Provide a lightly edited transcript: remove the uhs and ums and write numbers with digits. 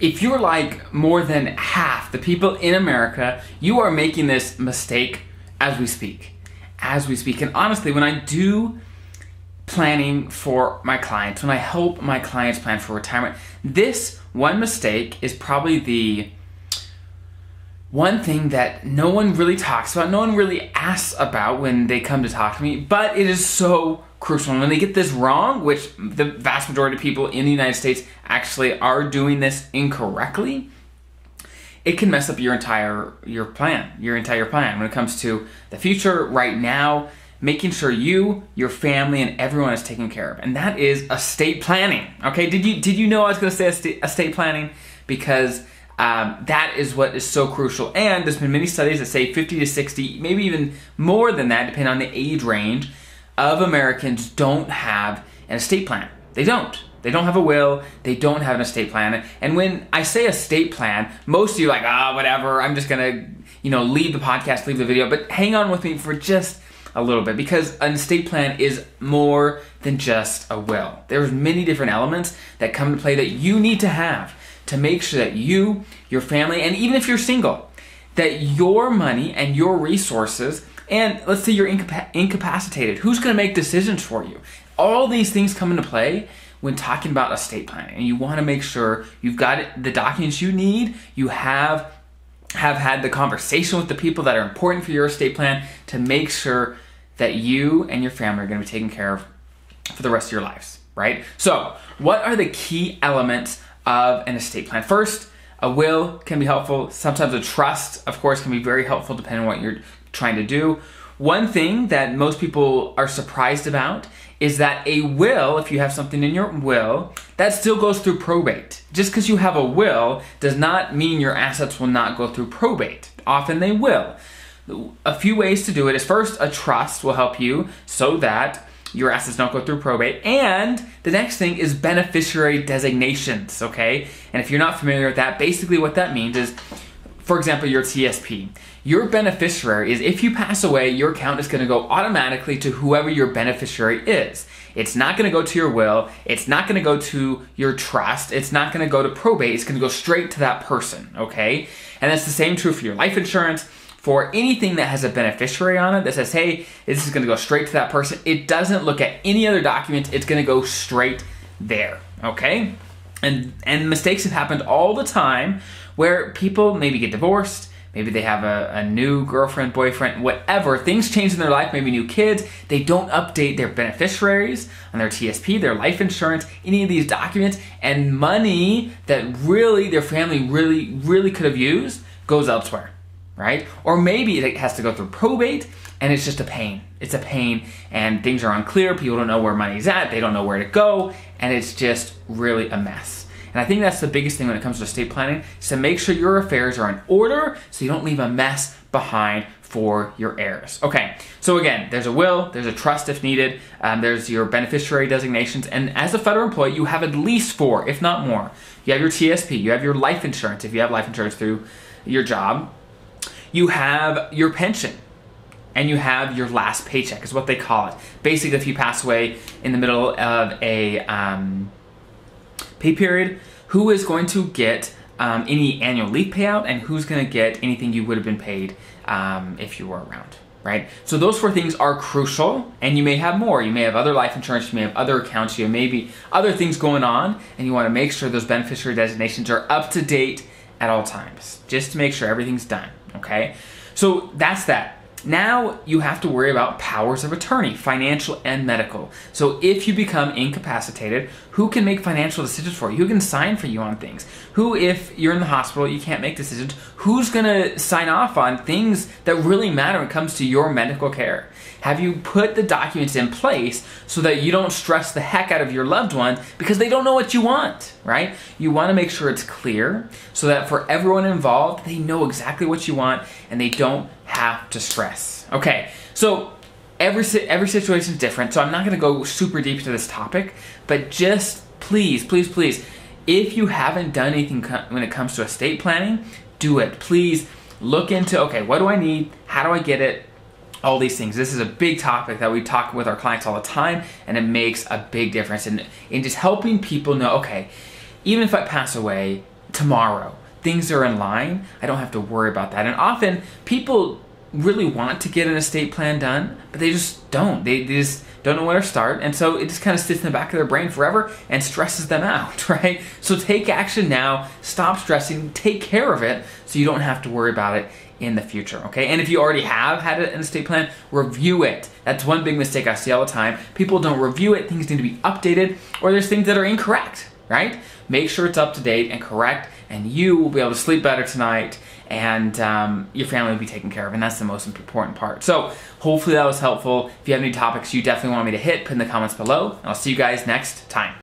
if you're like more than half the people in America, you are making this mistake as we speak. And honestly, when I do planning for my clients, when I help my clients plan for retirement, this one mistake is probably the one thing that no one really talks about, no one really asks about when they come to talk to me, but it is so crucial. And when they get this wrong, which the vast majority of people in the United States actually are doing this incorrectly, it can mess up your entire plan when it comes to the future right now, making sure you, your family, and everyone is taken care of. And that is estate planning. Okay, did you know I was going to say estate planning? Because that is what is so crucial. And there's been many studies that say 50 to 60, maybe even more than that, depending on the age range, of Americans don't have an estate plan. They don't. They don't have a will. They don't have an estate plan. And when I say estate plan, most of you are like, whatever, I'm just going to, leave the podcast, leave the video. But hang on with me for just a little bit, because an estate plan is more than just a will. There's many different elements that come into play that you need to have to make sure that you, your family, and even if you're single, that your money and your resources, and let's say you're incapacitated, who's going to make decisions for you? All these things come into play when talking about estate planning, and you want to make sure you've got the documents you need, you have had the conversation with the people that are important for your estate plan to make sure that you and your family are going to be taken care of for the rest of your lives, right? So what are the key elements of an estate plan? First, a will can be helpful. Sometimes a trust, of course, can be very helpful depending on what you're trying to do. One thing that most people are surprised about is that a will, if you have something in your will, that still goes through probate. Just because you have a will does not mean your assets will not go through probate. Often they will. A few ways to do it is, first, a trust will help you so that your assets don't go through probate. And the next thing is beneficiary designations, okay? And if you're not familiar with that, basically what that means is, for example, your TSP. Your beneficiary is, if you pass away, your account is going to go automatically to whoever your beneficiary is. It's not going to go to your will. It's not going to go to your trust. It's not going to go to probate. It's going to go straight to that person, okay? And that's the same true for your life insurance. For anything that has a beneficiary on it that says, hey, this is going to go straight to that person, it doesn't look at any other documents. It's going to go straight there, okay? And mistakes have happened all the time where people maybe get divorced, maybe they have a new girlfriend, boyfriend, whatever. Things change in their life, maybe new kids. They don't update their beneficiaries on their TSP, their life insurance, any of these documents, and money that really their family really could have used goes elsewhere, right? Or maybe it has to go through probate, and it's just a pain. It's a pain, and things are unclear. People don't know where money's at. They don't know where to go, and it's just really a mess. And I think that's the biggest thing when it comes to estate planning, is to make sure your affairs are in order so you don't leave a mess behind for your heirs. Okay, so again, there's a will, there's a trust if needed, there's your beneficiary designations, and as a federal employee, you have at least 4, if not more. You have your TSP, you have your life insurance, if you have life insurance through your job, you have your pension, and you have your last paycheck, is what they call it. Basically, if you pass away in the middle of a pay period, who is going to get any annual leave payout, and who's going to get anything you would have been paid if you were around, right? So those 4 things are crucial, and you may have more. You may have other life insurance, you may have other accounts, you have maybe other things going on, and you want to make sure those beneficiary designations are up to date at all times, just to make sure everything's done, okay? So that's that. Now you have to worry about powers of attorney, financial and medical. So if you become incapacitated, who can make financial decisions for you? Who can sign for you on things? Who, if you're in the hospital, you can't make decisions, who's gonna sign off on things that really matter when it comes to your medical care? Have you put the documents in place so that you don't stress the heck out of your loved one because they don't know what you want, right? You wanna make sure it's clear so that for everyone involved, they know exactly what you want and they don't have to stress. Okay, so every situation is different, so I'm not gonna go super deep into this topic, but just please, if you haven't done anything when it comes to estate planning, do it. Please look into, okay, what do I need? How do I get it? All these things. This is a big topic that we talk with our clients all the time, and it makes a big difference in just helping people know, okay, even if I pass away, tomorrow. Things are in line. I don't have to worry about that. And often people really want to get an estate plan done, but they just don't. They just don't know where to start. And so it just kind of sits in the back of their brain forever and stresses them out, right? So take action now, stop stressing, take care of it so you don't have to worry about it in the future, okay? And if you already have had an estate plan, review it. That's one big mistake I see all the time. People don't review it, things need to be updated, or there's things that are incorrect, right? Make sure it's up to date and correct, and you will be able to sleep better tonight, and your family will be taken care of, and that's the most important part. So hopefully that was helpful. If you have any topics you definitely want me to hit, put in the comments below, and I'll see you guys next time.